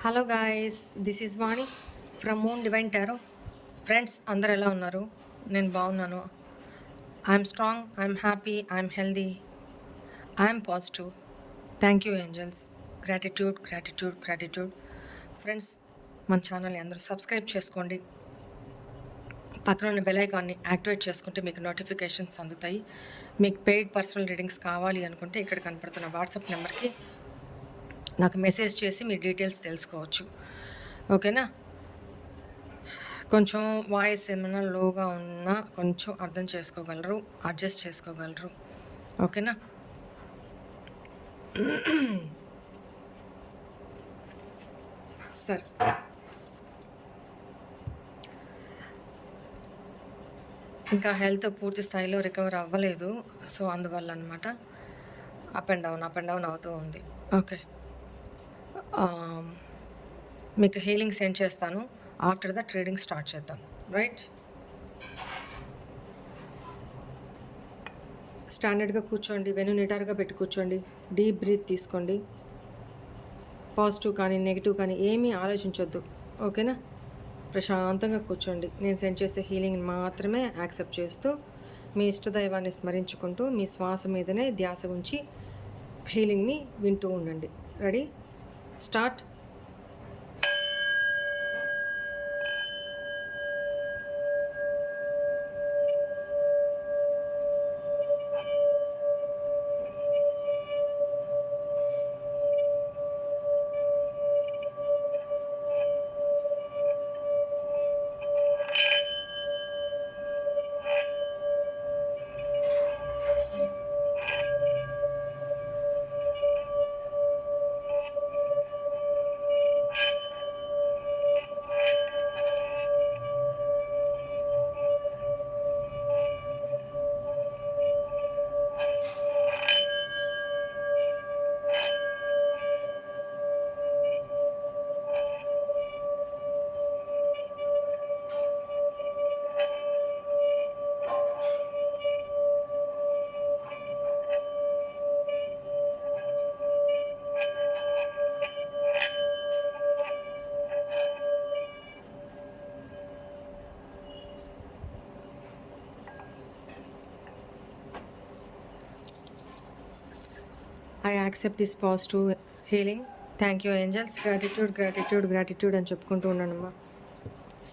Hello guys, this is Vani from moon divine tarot. Friends అందరు ఎలా ఉన్నారు? నేను బాగున్నాను. I'm strong, I'm happy, I'm healthy, I'm positive. Thank you angels. Gratitude gratitude gratitude. Friends, మన ఛానల్ని అందరూ subscribe చేసుకోండి. పక్కన ఉన్న బెల్ ఐకాన్ని యాక్టివేట్ చేసుకుంటే మీకు నోటిఫికేషన్స్ అందుతాయి. మీకు పెయిడ్ పర్సనల్ రీడింగ్స్ కావాలి అనుకుంటే ఇక్కడ కనపడుతున్న వాట్సాప్ నెంబర్కి నాకు మెసేజ్ చేసి మీ డీటెయిల్స్ తెలుసుకోవచ్చు. ఓకేనా? కొంచెం వాయిస్ ఏమైనా లోగా ఉన్నా కొంచెం అర్థం చేసుకోగలరు, అడ్జస్ట్ చేసుకోగలరు. ఓకేనా? సరే, ఇంకా హెల్త్ పూర్తి స్థాయిలో రికవర్ అవ్వలేదు. సో అందువల్ల అనమాట అప్ అండ్ డౌన్ అవుతూ ఉంది. ఓకే, మీకు హీలింగ్ సెండ్ చేస్తాను. ఆఫ్టర్ ద ట్రేడింగ్ స్టార్ట్ చేద్దాం. రైట్? స్టాండర్డ్గా కూర్చోండి, వెను నిటారుగా పెట్టి కూర్చోండి. డీప్ బ్రీత్ తీసుకోండి. పాజిటివ్ కానీ నెగిటివ్ కానీ ఏమీ ఆలోచించొద్దు. ఓకేనా? ప్రశాంతంగా కూర్చోండి. నేను సెండ్ చేసే హీలింగ్ మాత్రమే యాక్సెప్ట్ చేస్తూ మీ ఇష్టదైవాన్ని స్మరించుకుంటూ మీ శ్వాస మీదనే ధ్యాస ఉంచి హీలింగ్ని వింటూ ఉండండి. Ready? Start. I accept this positive healing. Thank you angels. Gratitude gratitude gratitude అని చెప్పుకుంటూ ఉన్నానమ్మా.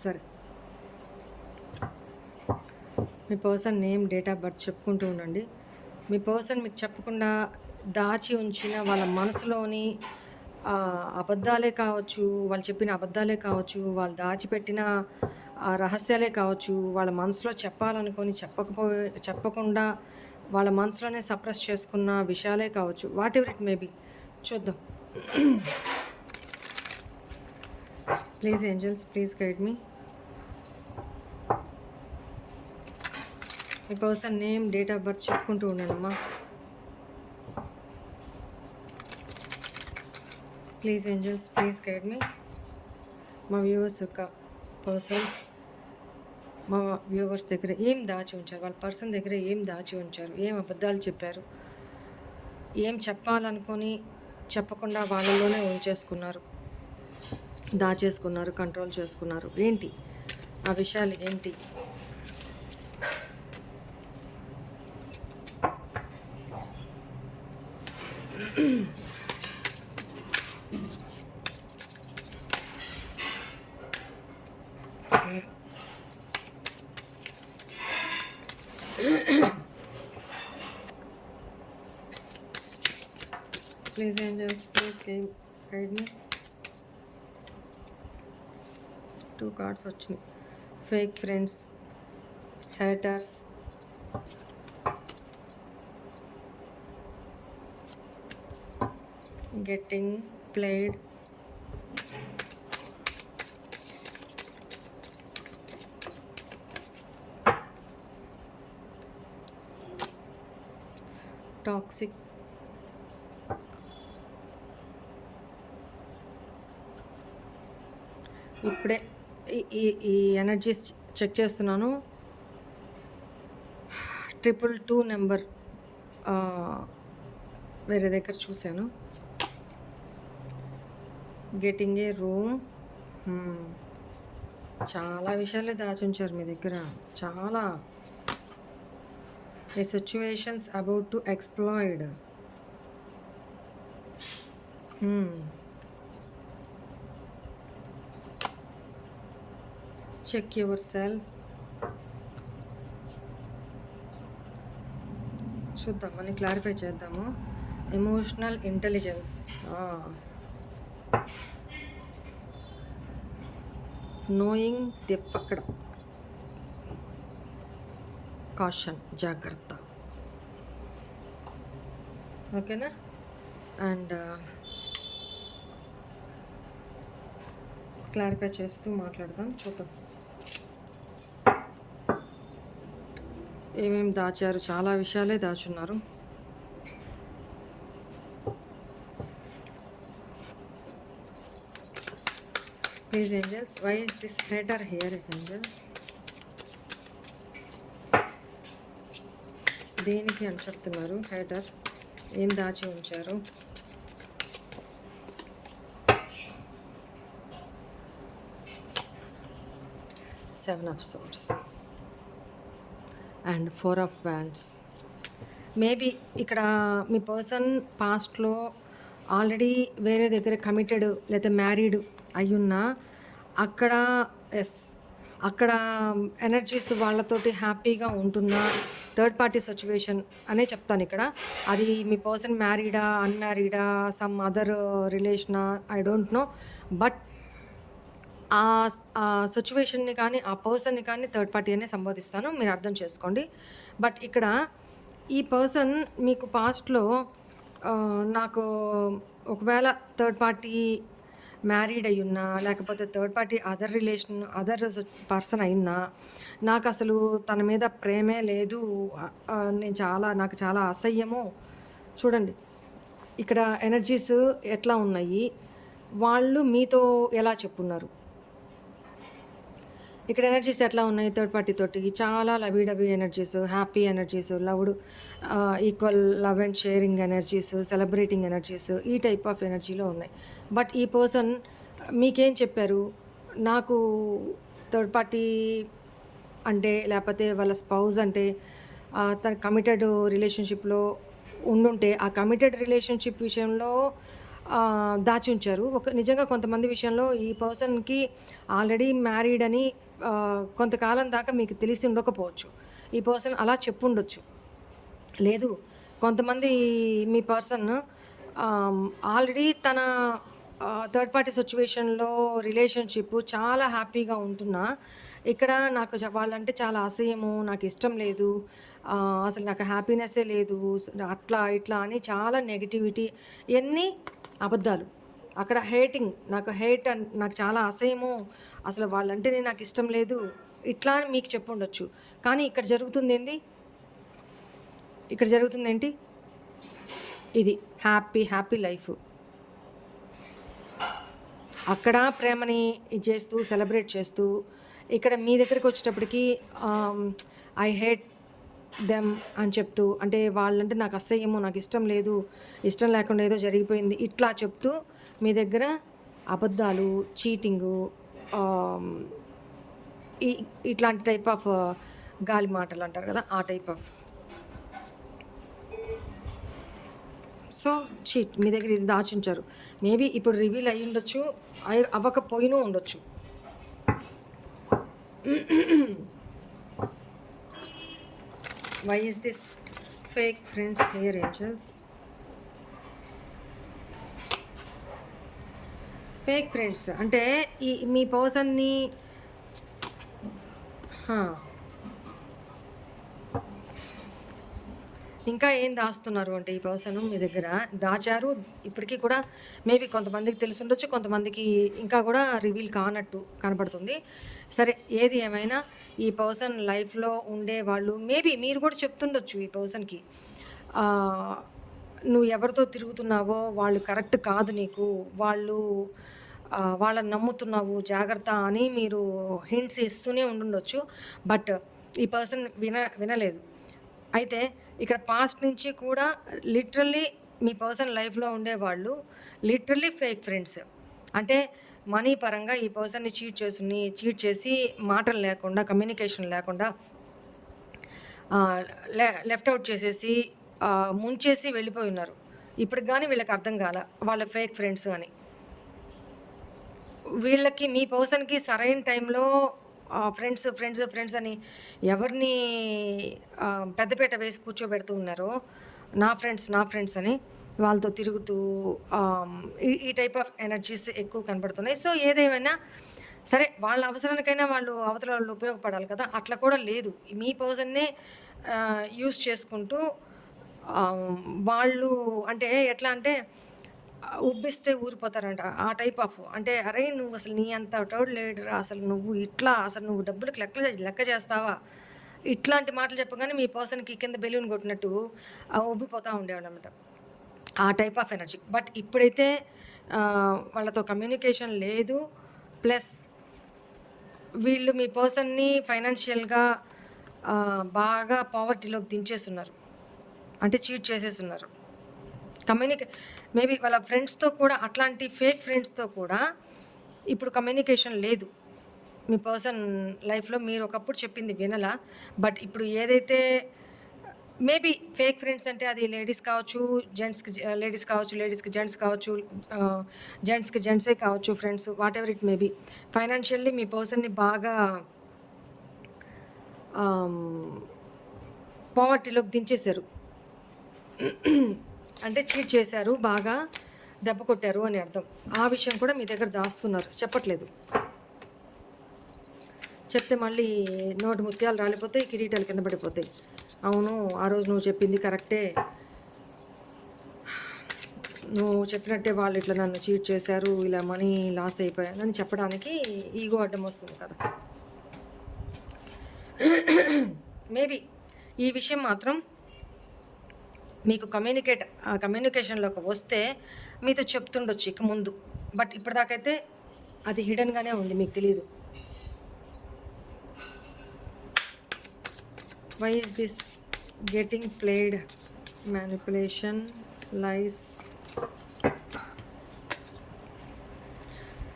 సరే, మీ person name, date of birth చెప్పుకుంటూ ఉండండి. మీ పర్సన్ మీకు చెప్పకుండా దాచి ఉంచిన వాళ్ళ మనసులోని అబద్ధాలే కావచ్చు, వాళ్ళు చెప్పిన అబద్ధాలే కావచ్చు, వాళ్ళు దాచిపెట్టిన రహస్యాలే కావచ్చు, వాళ్ళ మనసులో చెప్పాలనుకొని చెప్పకుండా వాళ్ళ మనసులోనే సప్రెస్ చేసుకున్న విషయాలే కావచ్చు. వాట్ ఎవర్ ఇట్ మేబీ, చూద్దాం. Please angels, please guide me. Me person name, date of birth చెప్పుకుంటూ ఉన్నానమ్మా. ప్లీజ్ ఏంజల్స్, ప్లీజ్ గైడ్ మీ. మా వ్యూవర్స్ యొక్క పర్సన్స్ మా వ్యూవర్స్ దగ్గర ఏం దాచి ఉంచారు, వాళ్ళ పర్సన్ దగ్గర ఏం దాచి ఉంచారు, ఏం అబద్ధాలు చెప్పారు, ఏం చెప్పాలనుకొని చెప్పకుండా వాళ్ళలోనే ఉంచేసుకున్నారు, దాచేసుకున్నారు, కంట్రోల్ చేసుకున్నారు. ఏంటి ఆ విషయాలు? ఏంటి? Please angels, please guide me. 2 cards వచ్చినాయి. Fake friends, haters, getting played, toxic, ఇప్పుడే ఈ ఎనర్జీస్ చెక్ చేస్తున్నాను. 222 నెంబర్ వేరే దగ్గర చూశాను. Getting a room. చాలా విషయాలే దాచుంచారు మీ దగ్గర. చాలా. A situations about to explode. Check your self. చూద్దాం, అని క్లారిఫై చేద్దాము. Emotional intelligence. నోయింగ్ డెప్త్ అక్కడ. కాషన్, జాగ్రత్త. ఓకేనా? అండ్ క్లారిఫై చేస్తూ మాట్లాడదాం. చూద్దాం ఏమేమి దాచారు. చాలా విషయాలే దాచున్నారు. Please angels, why is this hater here angels? దేనికి అని చెప్తున్నారు హేటర్? ఏం దాచి ఉంచారు? Seven of swords and 4 of wands. Maybe ఇక్కడ మీ పర్సన్ పాస్ట్లో ఆల్రెడీ వేరే దగ్గర కమిటెడ్ లేదా మ్యారీడ్ అయ్యున్నా అక్కడ అక్కడ ఎనర్జీస్ వాళ్ళతోటి హ్యాపీగా ఉంటున్నా థర్డ్ పార్టీ సిచ్యువేషన్ అనే చెప్తాను ఇక్కడ. అది మీ పర్సన్ మ్యారీడా, అన్మ్యారీడా, సమ్ అదర్ రిలేషనా, ఐ డోంట్ నో. బట్ ఆ సిచ్యువేషన్ని కానీ ఆ పర్సన్ని కానీ థర్డ్ పార్టీ అనే సంబోధిస్తాను, మీరు అర్థం చేసుకోండి. బట్ ఇక్కడ ఈ పర్సన్ మీకు పాస్ట్లో నాకు ఒకవేళ థర్డ్ పార్టీ మ్యారీడ్ అయ్యున్నా లేకపోతే third party other relation other person అయినా నాకు అసలు తన మీద ప్రేమే లేదు, నాకు చాలా అసహ్యము. చూడండి ఇక్కడ ఎనర్జీస్ ఎట్లా ఉన్నాయి, వాళ్ళు మీతో ఎలా చెప్పున్నారు, ఇక్కడ ఎనర్జీస్ ఎట్లా ఉన్నాయి థర్డ్ పార్టీ తోటి. చాలా lovey energies, happy energies, loved, equal love and sharing energies, celebrating energies, ఈ టైప్ ఆఫ్ ఎనర్జీలో ఉన్నాయి. బట్ ఈ పర్సన్ మీకేం చెప్పారు? నాకు థర్డ్ పార్టీ అంటే లేకపోతే వాళ్ళ స్పౌజ్ అంటే తన కమిటెడ్ రిలేషన్షిప్లో ఉండుంటే ఆ కమిటెడ్ రిలేషన్షిప్ విషయంలో దాచి ఉంచారు. నిజంగా కొంతమంది విషయంలో ఈ పర్సన్కి ఆల్రెడీ మ్యారీడ్ అని కొంతకాలం దాకా మీకు తెలిసి ఉండకపోవచ్చు. ఈ పర్సన్ అలా చెప్పుండొచ్చు. లేదు, కొంతమంది మీ పర్సన్ ఆల్రెడీ తన థర్డ్ పార్టీ సిచ్యువేషన్లో రిలేషన్షిప్ చాలా హ్యాపీగా ఉంటున్నా ఇక్కడ నాకు వాళ్ళంటే చాలా అసహ్యము, నాకు ఇష్టం లేదు, అసలు నాకు హ్యాపీనెస్సే లేదు, అట్లా ఇట్లా అని చాలా నెగిటివిటీ, ఇవన్నీ అబద్ధాలు. అక్కడ హేటింగ్, నాకు చాలా అసహ్యము, అసలు వాళ్ళంటేనే నాకు ఇష్టం లేదు, ఇట్లా అని మీకు చెప్పుండొచ్చు. కానీ ఇక్కడ జరుగుతుంది ఏంటి? ఇది హ్యాపీ లైఫ్. అక్కడ ప్రేమని చేస్తూ సెలబ్రేట్ చేస్తూ ఇక్కడ మీ దగ్గరికి వచ్చేటప్పటికి ఐ హేట్ దెమ్ అని చెప్తూ, అంటే వాళ్ళంటే నాకు అసహ్యము, నాకు ఇష్టం లేదు, ఇష్టం లేకుండా ఏదో జరిగిపోయింది, ఇట్లా చెప్తూ మీ దగ్గర అబద్ధాలు, చీటింగు, ఇట్లాంటి టైప్ ఆఫ్ గాలి మాటలు అంటారు కదా, ఆ type of. So cheat me దగ్గర ఇది దాచుంచారు. మేబీ ఇప్పుడు రివీల్ అయ్యి ఉండొచ్చు, అవ్వకపోయినూ ఉండొచ్చు. Why is this fake friends here angels? Fake friends అంటే మీ పర్సన్ని ఇంకా ఏం దాస్తున్నారు అంటే ఈ పర్సన్ మీ దగ్గర దాచారు. ఇప్పటికీ కూడా మేబీ కొంతమందికి తెలిసి ఉండొచ్చు, కొంతమందికి ఇంకా కూడా రివీల్ కానట్టు కనపడుతుంది. సరే, ఏది ఏమైనా ఈ పర్సన్ లైఫ్లో ఉండే వాళ్ళు మేబీ మీరు కూడా చెప్తుండొచ్చు ఈ పర్సన్కి, నువ్వు ఎవరితో తిరుగుతున్నావో వాళ్ళు కరెక్ట్ కాదు నీకు, వాళ్ళని నమ్ముతున్నావు, జాగ్రత్త అని మీరు హింట్స్ ఇస్తూనే ఉండుండొచ్చు. బట్ ఈ పర్సన్ వినలేదు. అయితే ఇక్కడ పాస్ట్ నుంచి కూడా లిటరల్లీ మీ పర్సన్ లైఫ్లో ఉండేవాళ్ళు లిటరల్లీ ఫేక్ ఫ్రెండ్స్. అంటే మనీ పరంగా ఈ పర్సన్‌ని చీట్ చేసి మాటలు లేకుండా, కమ్యూనికేషన్ లేకుండా లెఫ్ట్ ఔట్ చేసేసి ముంచేసి వెళ్ళిపోయి ఉన్నారు. ఇప్పటికి గాని వీళ్ళకి అర్థం కాల వాళ్ళ ఫేక్ ఫ్రెండ్స్ అని. వీళ్ళకి మీ పర్సన్‌కి సరైన టైంలో ఫ్రెండ్స్ అని ఎవరిని పెద్దపీట వేసి కూర్చోబెడుతూ ఉన్నారో, నా ఫ్రెండ్స్ అని వాళ్ళతో తిరుగుతూ ఈ టైప్ ఆఫ్ ఎనర్జీస్ ఎక్కువ కనపడుతున్నాయి. సో ఏదేమైనా సరే, వాళ్ళ అవసరానికైనా అవతల వాళ్ళు ఉపయోగపడాలి కదా! అట్లా కూడా లేదు. మీ పర్సన్‌నే యూజ్ చేసుకుంటూ వాళ్ళు అంటే ఎట్లా అంటే ఉబ్బిస్తే ఊరిపోతారంట. ఆ టైప్ ఆఫ్ అంటే, "అరేయ్! నువ్వు అసలు నీ అంతటోడు లేడురా! అసలు నువ్వు డబ్బులకి లెక్క చేస్తావా?" ఇట్లాంటి మాటలు చెప్పగానే మీ పర్సన్‌కి కింద బెలూన్ కొట్టినట్టు ఉబ్బిపోతా ఉండేవాడనమాట. ఆ టైప్ ఆఫ్ ఎనర్జీ. బట్ ఇప్పుడైతే వాళ్ళతో కమ్యూనికేషన్ లేదు. ప్లస్ వీళ్ళు మీ పర్సన్‌ని ఫైనాన్షియల్‌గా బాగా పావర్టీలోకి దించేసున్నారు. అంటే చీట్ చేసేసున్నారు. మేబీ వాళ్ళ ఫ్రెండ్స్‌తో కూడా అట్లాంటి ఫేక్ ఫ్రెండ్స్‌తో కూడా ఇప్పుడు కమ్యూనికేషన్ లేదు. మీ పర్సన్ లైఫ్‌లో మీరు ఒకప్పుడు చెప్పింది వినలా. బట్ ఇప్పుడు ఏదైతే మేబీ ఫేక్ ఫ్రెండ్స్ అంటే అది లేడీస్ కావచ్చు, లేడీస్ కావచ్చు, లేడీస్‌కి జెంట్స్ కావచ్చు, జెంట్స్‌కి జెంట్సే కావచ్చు friends, whatever it may be. Financially మీ పర్సన్‌ని బాగా పావర్టీలోకి దించేశారు. అంటే చీట్ చేశారు, బాగా దెబ్బ కొట్టారు అని అర్థం. ఆ విషయం కూడా మీ దగ్గర దాస్తున్నారు, చెప్పట్లేదు. చెప్తే మళ్ళీ నోటి ముత్యాలు రాలిపోతాయి, కిరీటాలు కింద పడిపోతాయి. అవును, ఆ రోజు నువ్వు చెప్పింది కరెక్టే, నువ్వు చెప్పినట్టే వాళ్ళు ఇట్లా నన్ను చీట్ చేశారు, ఇలా మనీ లాస్ అయిపోయాను అని చెప్పడానికి ఈగో అడ్డం వస్తుంది కదా. మేబీ ఈ విషయం మాత్రం మీకు కమ్యూనికేషన్లోకి వస్తే మీతో చెప్తుండొచ్చు ఇక ముందు. బట్ ఇప్పటిదాకైతే అది హిడెన్గానే ఉంది, మీకు తెలియదు. Why is this getting played? Manipulation, lies.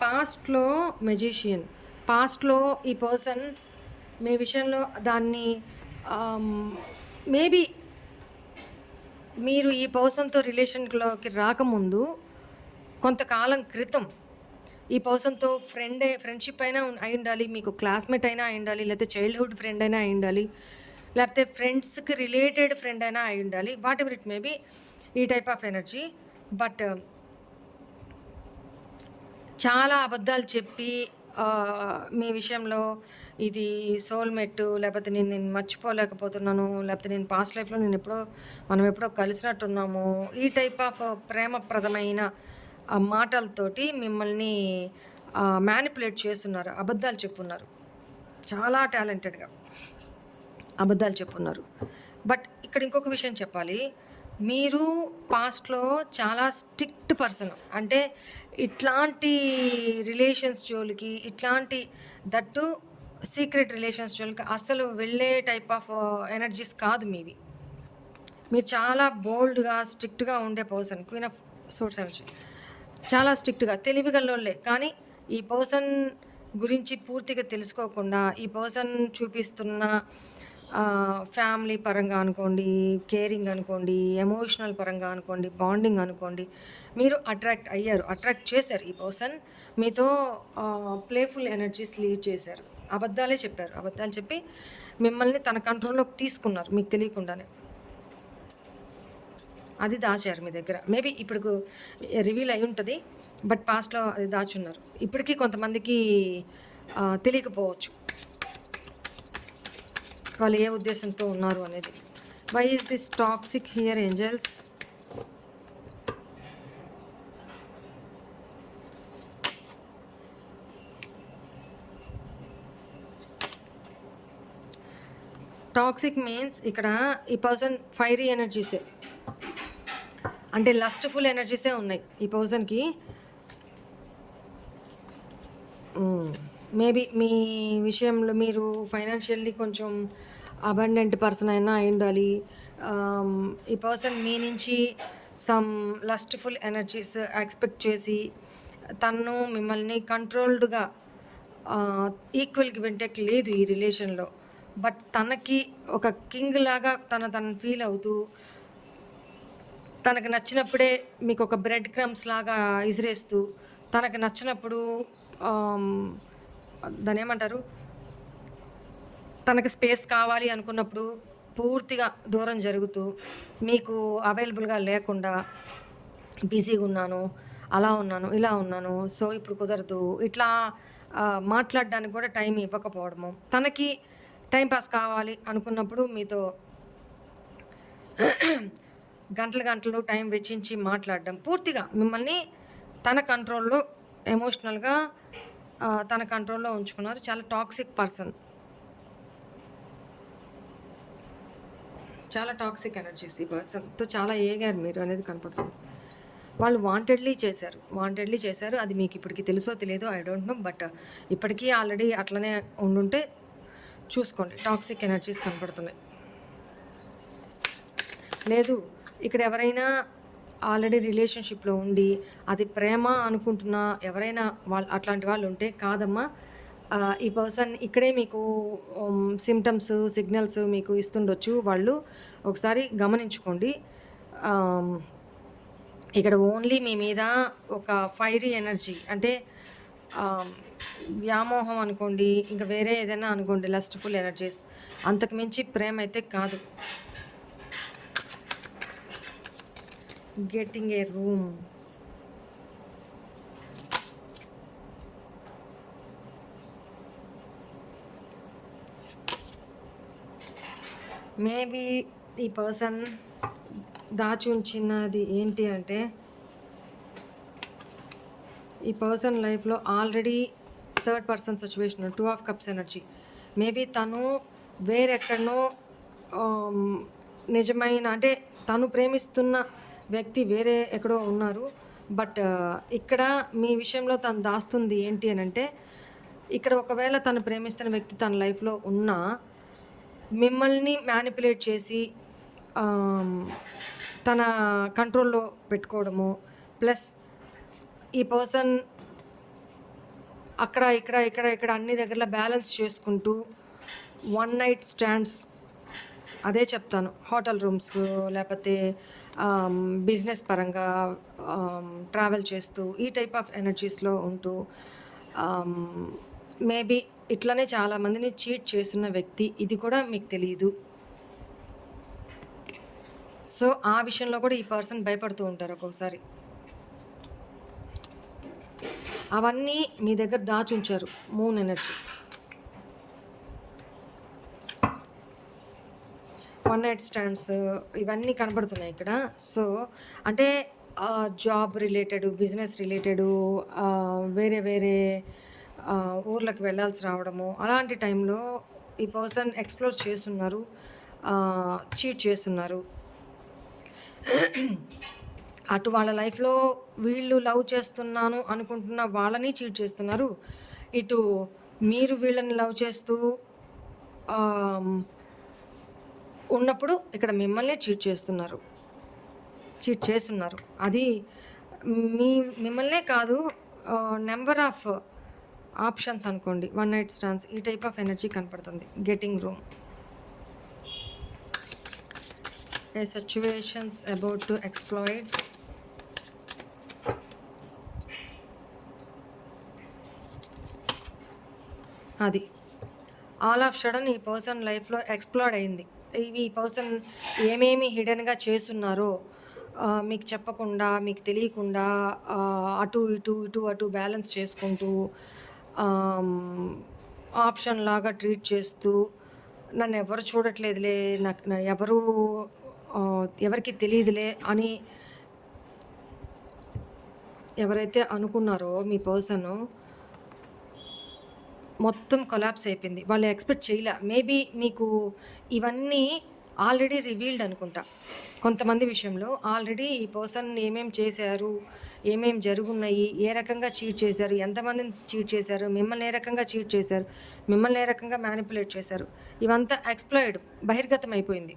పాస్ట్లో మెజిషియన్. పాస్ట్లో ఈ పర్సన్ మీ విషయంలో దాన్ని మేబీ మీరు ఈ పర్సన్తో రిలేషన్లోకి రాకముందు కొంతకాలం క్రితం ఈ పర్సన్తో ఫ్రెండ్షిప్ అయినా అయి ఉండాలి, మీకు క్లాస్మేట్ అయినా అయి ఉండాలి, లేకపోతే చైల్డ్హుడ్ ఫ్రెండ్ అయినా అయి ఉండాలి, లేకపోతే ఫ్రెండ్స్కి రిలేటెడ్ ఫ్రెండ్ అయినా అయి ఉండాలి, వాట్ ఎవర్ ఇట్ మేబీ, ఈ టైప్ ఆఫ్ ఎనర్జీ. బట్ చాలా అబద్ధాలు చెప్పి మీ విషయంలో ఇది సోల్మేట్, లేకపోతే నేను మర్చిపోలేకపోతున్నాను, లేకపోతే నేను పాస్ట్ లైఫ్లో మనం ఎప్పుడో కలిసినట్టున్నాము, ఈ టైప్ ఆఫ్ ప్రేమప్రదమైన మాటలతోటి మిమ్మల్ని మ్యానిపులేట్ చేస్తున్నారు, అబద్ధాలు చెప్పున్నారు, చాలా టాలెంటెడ్గా అబద్ధాలు చెప్పున్నారు. బట్ ఇక్కడ ఇంకొక విషయం చెప్పాలి, మీరు పాస్ట్లో చాలా స్ట్రిక్ట్ పర్సన్. అంటే ఇట్లాంటి రిలేషన్స్ జోలికి, ఇట్లాంటి దట్టు సీక్రెట్ రిలేషన్స్ జోలికి అస్సలు వెళ్ళే టైప్ ఆఫ్ ఎనర్జీస్ కాదు మీవి. మీరు చాలా బోల్డ్గా స్ట్రిక్ట్గా ఉండే person. Queen of swords energy. చాలా స్ట్రిక్ట్గా తెలివిగల్లోళ్ళే, కానీ ఈ పర్సన్ గురించి పూర్తిగా తెలుసుకోకుండా ఈ పర్సన్ చూపిస్తున్న ఫ్యామిలీ పరంగా అనుకోండి, కేరింగ్ అనుకోండి, ఎమోషనల్ పరంగా అనుకోండి, బాండింగ్ అనుకోండి, మీరు అట్రాక్ట్ చేశారు. ఈ పర్సన్ మీతో ప్లేఫుల్ ఎనర్జీస్ లీడ్ చేశారు, అబద్ధాలు చెప్పి మిమ్మల్ని తన కంట్రోల్లోకి తీసుకున్నారు మీకు తెలియకుండానే. అది దాచారు మీ దగ్గర. మేబీ ఇప్పుడు రివీల్ అయి ఉంటుంది, బట్ పాస్ట్లో అది దాచున్నారు. ఇప్పటికీ కొంతమందికి తెలియకపోవచ్చు వాళ్ళు ఏ ఉద్దేశంతో ఉన్నారు అనేది. Why is this toxic here angels? Toxic means ఇక్కడ ఈ పర్సన్ ఫైరీ ఎనర్జీసే, అంటే లస్ట్ఫుల్ ఎనర్జీసే ఉన్నాయి ఈ పర్సన్కి. మేబీ మీ విషయంలో మీరు ఫైనాన్షియల్లీ కొంచెం అబండెంట్ పర్సన్ అయినా అయి ఉండాలి. ఈ పర్సన్ మీ నుంచి సమ్ లస్ట్ఫుల్ ఎనర్జీస్ ఎక్స్పెక్ట్ చేసి తను మిమ్మల్ని కంట్రోల్డ్గా ఈక్వల్ గివ్ అండ్ టేక్ లేదు ఈ రిలేషన్లో. బట్ తనకి ఒక కింగ్ లాగా తను ఫీల్ అవుతూ, తనకు నచ్చినప్పుడే మీకు ఒక బ్రెడ్ క్రమ్స్ లాగా ఇసిరేస్తూ, తనకు నచ్చినప్పుడు దాని ఏమంటారు, తనకి స్పేస్ కావాలి అనుకున్నప్పుడు పూర్తిగా దూరం జరుగుతూ, మీకు అవైలబుల్గా లేకుండా బిజీగా ఉన్నాను, అలా ఉన్నాను, ఇలా ఉన్నాను, సో ఇప్పుడు కుదరదు, ఇట్లా మాట్లాడడానికి కూడా టైం ఇవ్వకపోవడము, తనకి టైంపాస్ కావాలి అనుకున్నప్పుడు మీతో గంటలు టైం వెచ్చించి మాట్లాడడం, పూర్తిగా మిమ్మల్ని తన కంట్రోల్లో ఎమోషనల్గా తన కంట్రోల్లో ఉంచుకున్నారు. చాలా టాక్సిక్ పర్సన్, చాలా టాక్సిక్ ఎనర్జీస్ ఈ పర్సన్తో చాలా ఏగారు మీరు అనేది కనపడుతుంది. వాళ్ళు వాంటెడ్లీ చేశారు, అది మీకు ఇప్పటికి తెలుసో తెలియదో ఐ డోంట్ నో, బట్ ఇప్పటికీ ఆల్రెడీ అట్లనే ఉండుంటే చూసుకోండి. టాక్సిక్ ఎనర్జీస్ కనపడుతున్నాయి. లేదు, ఇక్కడ ఎవరైనా ఆల్రెడీ రిలేషన్షిప్లో ఉండి అది ప్రేమ అనుకుంటున్నా ఎవరైనా అట్లాంటి వాళ్ళు ఉంటే కాదమ్మా, ఈ పర్సన్ ఇక్కడే మీకు సిమ్టమ్స్ సిగ్నల్స్ మీకు ఇస్తుండొచ్చు. వాళ్ళు ఒకసారి గమనించుకోండి. ఇక్కడ ఓన్లీ మీ మీద ఒక ఫైరీ ఎనర్జీ, అంటే వ్యామోహం అనుకోండి, ఇంకా వేరే ఏదైనా అనుకోండి, లస్ట్ఫుల్ ఎనర్జీస్, అంతకు మించి ప్రేమ అయితే కాదు. గెట్టింగ్ ఏ రూమ్, మేబీ ఈ పర్సన్ దాచి ఉంచినది ఏంటి అంటే, ఈ పర్సన్ లైఫ్లో already third person situation, 2 of cups energy. Maybe తను వేరెక్కడనో నిజమైన, అంటే తను ప్రేమిస్తున్న వ్యక్తి వేరే ఎక్కడో ఉన్నారు. బట్ ఇక్కడ మీ విషయంలో తను దాస్తుంది ఏంటి అని అంటే, ఇక్కడ ఒకవేళ తను ప్రేమిస్తున్న వ్యక్తి తన లైఫ్లో ఉన్నా మిమ్మల్ని మ్యానిపులేట్ చేసి తన కంట్రోల్లో పెట్టుకోవడము, ప్లస్ ఈ పర్సన్ అక్కడ ఇక్కడ అన్ని దగ్గరలో బ్యాలెన్స్ చేసుకుంటూ వన్ నైట్ స్టాండ్స్, అదే చెప్తాను, హోటల్ రూమ్స్ లేకపోతే బిజినెస్ పరంగా ట్రావెల్ చేస్తూ ఈ టైప్ ఆఫ్ ఎనర్జీస్లో ఉంటూ మేబీ ఇట్లనే చాలామందిని చీట్ చేస్తున్న వ్యక్తి, ఇది కూడా మీకు తెలియదు. సో ఆ విషయంలో కూడా ఈ పర్సన్ భయపడుతూ ఉంటారు ఒక్కొక్కసారి. అవన్నీ మీ దగ్గర దాచుంచారు. Moon energy, one night stands, ఇవన్నీ కనబడుతున్నాయి ఇక్కడ. సో అంటే జాబ్ రిలేటెడ్, బిజినెస్ రిలేటెడ్, వేరే వేరే ఊర్లకు వెళ్ళాల్సి రావడము, అలాంటి టైంలో ఈ పర్సన్ ఎక్స్ప్లోర్ చేస్తున్నారు, చీట్ చేస్తున్నారు. అటు వాళ్ళ లైఫ్లో వీళ్ళు లవ్ చేస్తున్నాను అనుకుంటున్న వాళ్ళని చీట్ చేస్తున్నారు, ఇటు మీరు వీళ్ళని లవ్ చేస్తూ ఉన్నప్పుడు ఇక్కడ మిమ్మల్ని చీట్ చేస్తున్నారు. అది మిమ్మల్నే కాదు, నెంబర్ ఆఫ్ ఆప్షన్స్ అనుకోండి, వన్ నైట్ స్టాండ్స్, ఈ టైప్ ఆఫ్ ఎనర్జీ కనపడుతుంది. Getting room, A situations about to exploited, అది ఆల్ ఆఫ్ సడన్ ఈ పర్సన్ లైఫ్లో ఎక్స్ప్లోర్డ్ అయింది. ఈ పర్సన్ ఏమేమి హిడెన్గా చేస్తున్నారో మీకు చెప్పకుండా, మీకు తెలియకుండా, అటు అటు బ్యాలెన్స్ చేసుకుంటూ, ఆప్షన్ లాగా ట్రీట్ చేస్తూ, నన్ను ఎవరు చూడట్లేదులే, నాకు ఎవరికి తెలియదులే అని ఎవరైతే అనుకున్నారో మీ పర్సను మొత్తం కొలాప్స్ అయిపోయింది. వాళ్ళు ఎక్స్పెక్ట్ చేయలే. మేబీ మీకు ఇవన్నీ ఆల్రెడీ రివీల్డ్ అనుకుంటా. కొంతమంది విషయంలో ఆల్రెడీ ఈ పర్సన్ ఏమేం చేశారు, ఏమేం జరుగున్నాయి, ఏ రకంగా చీట్ చేశారు, ఎంతమందిని చీట్ చేశారు, మిమ్మల్ని ఏ రకంగా చీట్ చేశారు, మిమ్మల్ని ఏ రకంగా మ్యానిపులేట్ చేశారు, ఇవంతా ఎక్స్ప్లాయిడ్, బహిర్గతం అయిపోయింది.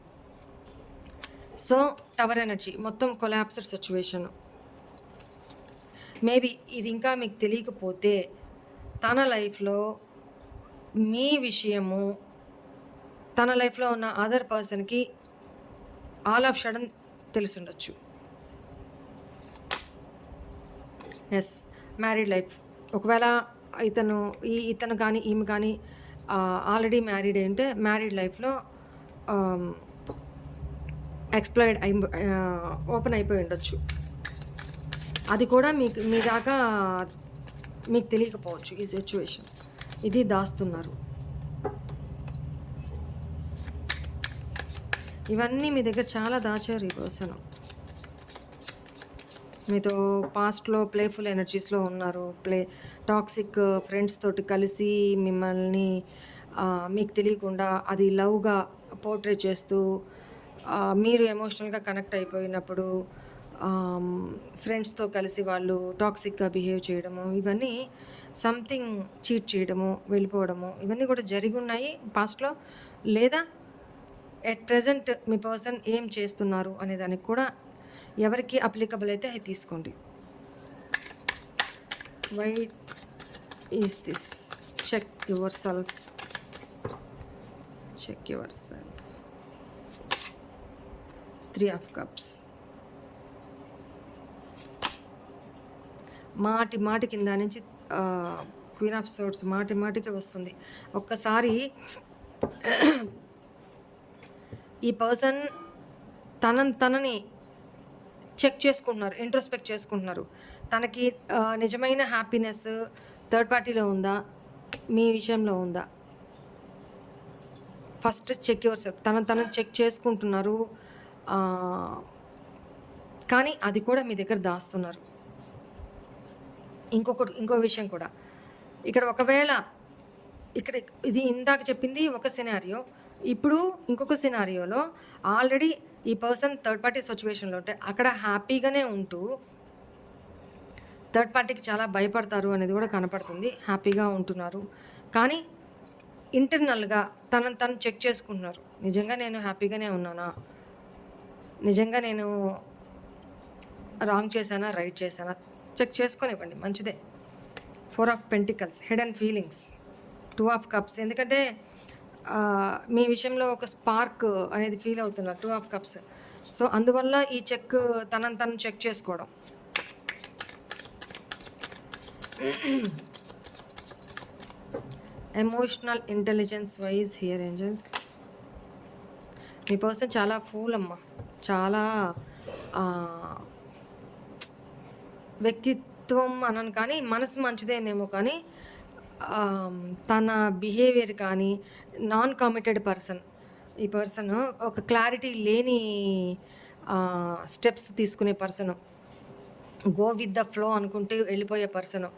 సో టవర్ ఎనర్జీ మొత్తం కొలాప్స్డ్ సిచ్యువేషన్. మేబీ ఇది ఇంకా మీకు తెలియకపోతే తన లైఫ్లో మీ విషయము తన లైఫ్లో ఉన్న అదర్ పర్సన్కి ఆల్ ఆఫ్ సడన్ తెలుసుండొచ్చు. Yes, married life. ఒకవేళ ఇతను కానీ ఈమె కానీ ఆల్రెడీ మ్యారీడ్ ఉంటే మ్యారీడ్ లైఫ్లో ఎక్స్ప్లాయిడ్ ఓపెన్ అయిపోయి ఉండొచ్చు. అది కూడా మీ దాకా మీకు తెలియకపోవచ్చు ఈ సిచ్యువేషన్. ఇది దాస్తున్నారు. ఇవన్నీ మీ దగ్గర చాలా దాచారు ఈ పర్సన్. మీతో పాస్ట్లో ప్లేఫుల్ ఎనర్జీస్లో ఉన్నారు. టాక్సిక్ ఫ్రెండ్స్ తోటి కలిసి మిమ్మల్ని మీకు తెలియకుండా అది లవ్గా పోర్ట్రే చేస్తూ మీరు ఎమోషనల్గా కనెక్ట్ అయిపోయినప్పుడు ఫ్రెండ్స్తో కలిసి వాళ్ళు టాక్సిక్గా బిహేవ్ చేయడము, ఇవన్నీ సంథింగ్ చీట్ చేయడము, వెళ్ళిపోవడము, ఇవన్నీ కూడా జరిగి ఉన్నాయి పాస్ట్లో. లేదా ఎట్ ప్రెజెంట్ మీ పర్సన్ ఏం చేస్తున్నారు అనే దానికి కూడా ఎవరికి అప్లికబుల్ అయితే అది తీసుకోండి. Why is this? Check your self. Check your self. 3 of Cups. మాటి కింద నుంచి క్వీన్ ఆఫ్ సోర్డ్స్ మాటికి వస్తుంది. ఒక్కసారి ఈ పర్సన్ తనని చెక్ చేసుకుంటున్నారు, ఇంట్రోస్పెక్ట్ చేసుకుంటున్నారు. తనకి నిజమైన హ్యాపీనెస్ థర్డ్ పార్టీలో ఉందా, మీ విషయంలో ఉందా? First check your self. తనని చెక్ చేసుకుంటున్నారు, కానీ అది కూడా మీ దగ్గర దాస్తున్నారు. ఇంకో విషయం కూడా ఇక్కడ, ఒకవేళ ఇక్కడ ఇది ఇందాక చెప్పింది ఒక సినారియో. ఇప్పుడు ఇంకొక సినారియోలో ఆల్రెడీ ఈ పర్సన్ థర్డ్ పార్టీ సిచ్యువేషన్లో ఉంటే అక్కడ హ్యాపీగానే ఉంటూ థర్డ్ పార్టీకి చాలా భయపడతారు అనేది కూడా కనపడుతుంది. హ్యాపీగా ఉంటున్నారు, కానీ ఇంటర్నల్గా తను చెక్ చేసుకుంటున్నారు. నిజంగా నేను హ్యాపీగానే ఉన్నానా? నిజంగా నేను రాంగ్ చేశానా, రైట్ చేశానా? చెక్ చేసుకొనివ్వండి, మంచిదే. 4 of Pentacles, hidden feelings. 2 of Cups, ఎందుకంటే మీ విషయంలో ఒక స్పార్క్ అనేది ఫీల్ అవుతున్నారు. 2 of Cups. సో అందువల్ల ఈ చెక్ తను చెక్ చేసుకోవడం. Emotional intelligence wise here angels. Me person చాలా ఫూల్ అమ్మ, చాలా వ్యక్తిత్వం అనను కానీ మనసు మంచిదేనేమో, కానీ తన బిహేవియర్ కానీ నాన్ కమిటెడ్ పర్సన్. ఈ పర్సన్ ఒక క్లారిటీ లేని స్టెప్స్ తీసుకునే person, go with the flow అనుకుంటే వెళ్ళిపోయే పర్సను.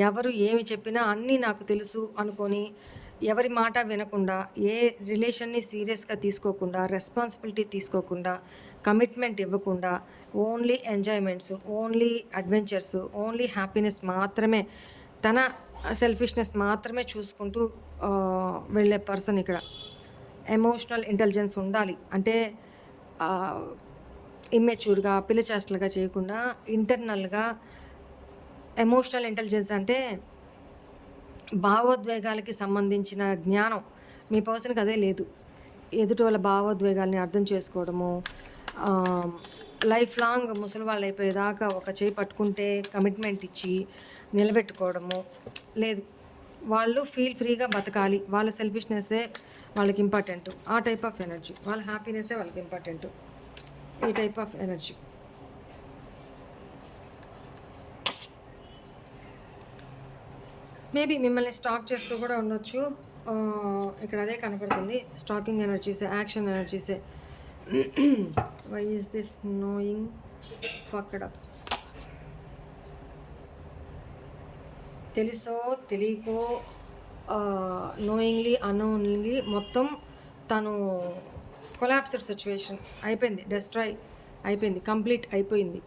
ఎవరు ఏమి చెప్పినా అన్నీ నాకు తెలుసు అనుకొని ఎవరి మాట వినకుండా, ఏ రిలేషన్ని సీరియస్గా తీసుకోకుండా, రెస్పాన్సిబిలిటీ తీసుకోకుండా, కమిట్మెంట్ ఇవ్వకుండా, only enjoyments, only adventures, only happiness మాత్రమే, తన సెల్ఫిష్నెస్ మాత్రమే చూసుకుంటూ వెళ్ళే పర్సన్. ఇక్కడ ఎమోషనల్ ఇంటెలిజెన్స్ ఉండాలి. అంటే ఇమ్మెచ్యూర్గా పిల్లచేష్టలుగా చేయకుండా ఇంటర్నల్గా ఎమోషనల్ ఇంటెలిజెన్స్ అంటే భావోద్వేగాలకి సంబంధించిన జ్ఞానం. మీ పర్సన్కి అదే లేదు. ఎదుటి వాళ్ళ భావోద్వేగాల్ని అర్థం చేసుకోవడము, లైఫ్ లాంగ్ ముసలి వాళ్ళు అయిపోయేదాకా ఒక చేయి పట్టుకుంటే కమిట్మెంట్ ఇచ్చి నిలబెట్టుకోవడము లేదు. వాళ్ళు ఫీల్ ఫ్రీగా బతకాలి, వాళ్ళ సెల్ఫిష్నెస్సే వాళ్ళకి ఇంపార్టెంట్. ఆ టైప్ ఆఫ్ ఎనర్జీ, వాళ్ళ హ్యాపీనెస్సే వాళ్ళకి ఇంపార్టెంట్. ఈ టైప్ ఆఫ్ ఎనర్జీ. మేబీ మిమ్మల్ని స్టాక్ చేస్తూ కూడా ఉండొచ్చు. ఇక్కడ అదే కనపడుతుంది, స్టాకింగ్ ఎనర్జీసే, యాక్షన్ ఎనర్జీసే. Why is this knowing fucked up? తెలుసో తెలియకో, నోయింగ్లీ అన్నోయింగ్లీ మొత్తం తను కొలాప్స్డ్ సిచ్యువేషన్ అయిపోయింది, డెస్ట్రాయ్ అయిపోయింది, కంప్లీట్ అయిపోయింది.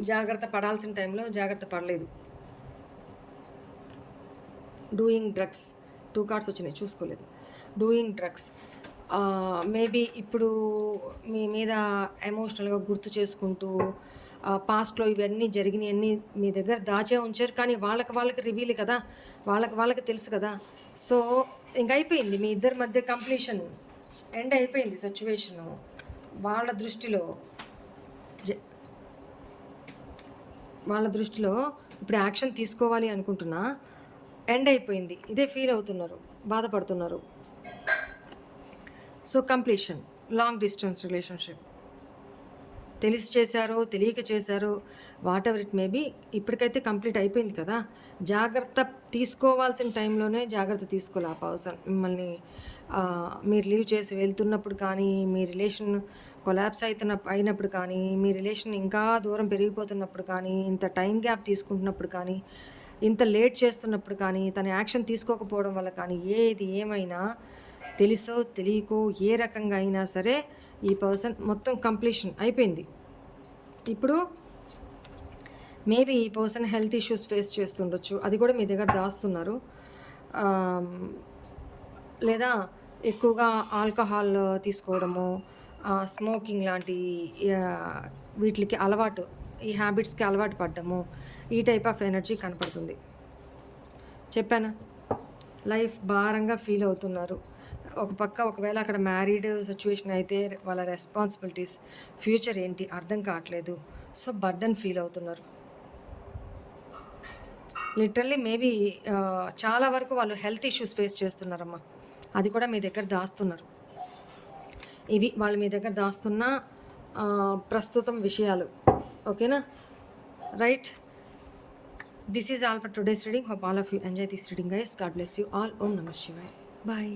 జాగ్రత్త పడాల్సిన టైంలో జాగ్రత్త పడలేదు. డూయింగ్ డ్రగ్స్, 2 కార్డ్స్ వచ్చినాయి చూసుకోలేదు. డూయింగ్ డ్రగ్స్, మేబీ ఇప్పుడు మీ మీద ఎమోషనల్గా గుర్తు చేసుకుంటూ పాస్ట్లో ఇవన్నీ జరిగినవన్నీ మీ దగ్గర దాచే ఉంచారు, కానీ వాళ్ళకి రివీల్ కదా, వాళ్ళకి తెలుసు కదా. సో ఇంక అయిపోయింది మీ ఇద్దరి మధ్య కంప్లీషన్, ఎండ్ అయిపోయింది సిచ్యువేషను. వాళ్ళ దృష్టిలో వాళ్ళ దృష్టిలో ఇప్పుడు యాక్షన్ తీసుకోవాలి అనుకుంటున్నా, ఎండ్ అయిపోయింది, ఇదే ఫీల్ అవుతున్నారు, బాధపడుతున్నారు. So completion, long distance relationship. తెలిసి చేశారో తెలియక చేశారో, వాట్ ఎవర్ ఇట్ మేబీ, ఇప్పటికైతే కంప్లీట్ అయిపోయింది కదా. జాగ్రత్త తీసుకోవాల్సిన టైంలోనే జాగ్రత్త తీసుకోలే ఆ పర్సన్ మిమ్మల్ని. మీరు లీవ్ చేసి వెళ్తున్నప్పుడు కానీ, మీ రిలేషన్ కొలాప్స్ అయినప్పుడు కానీ, మీ రిలేషన్ ఇంకా దూరం పెరిగిపోతున్నప్పుడు కానీ, ఇంత టైం గ్యాప్ తీసుకుంటున్నప్పుడు కానీ, ఇంత లేట్ చేస్తున్నప్పుడు కానీ, తన యాక్షన్ తీసుకోకపోవడం వల్ల కానీ, ఏది ఏమైనా తెలుసో తెలియకో ఏ రకంగా అయినా సరే ఈ పర్సన్ మొత్తం కంప్లీషన్ అయిపోయింది. ఇప్పుడు మేబీ ఈ పర్సన్ హెల్త్ ఇష్యూస్ ఫేస్ చేస్తుండొచ్చు, అది కూడా మీ దగ్గర దాస్తున్నారు. లేదా ఎక్కువగా ఆల్కహాల్ తీసుకోవడము, స్మోకింగ్ లాంటి వీటికి అలవాటు, ఈ హ్యాబిట్స్కి అలవాటు పడ్డము, ఈ టైప్ ఆఫ్ ఎనర్జీ కనపడుతుంది. చెప్పానా, లైఫ్ భారంగా ఫీల్ అవుతున్నారు. ఒక పక్క ఒకవేళ అక్కడ మ్యారీడ్ సిచ్యువేషన్ అయితే వాళ్ళ రెస్పాన్సిబిలిటీస్, ఫ్యూచర్ ఏంటి అర్థం కావట్లేదు. సో బర్డన్ ఫీల్ అవుతున్నారు. లిటరల్లీ మేబీ చాలా వరకు వాళ్ళు హెల్త్ ఇష్యూస్ ఫేస్ చేస్తున్నారమ్మా, అది కూడా మీ దగ్గర దాస్తున్నారు. ఇవి వాళ్ళు మీ దగ్గర దాస్తున్న ప్రస్తుతం విషయాలు. ఓకేనా, right. This is all for today's reading. Hope all of you enjoy this reading guys. God bless you all. ఓం నమః శివాయ. బాయ్.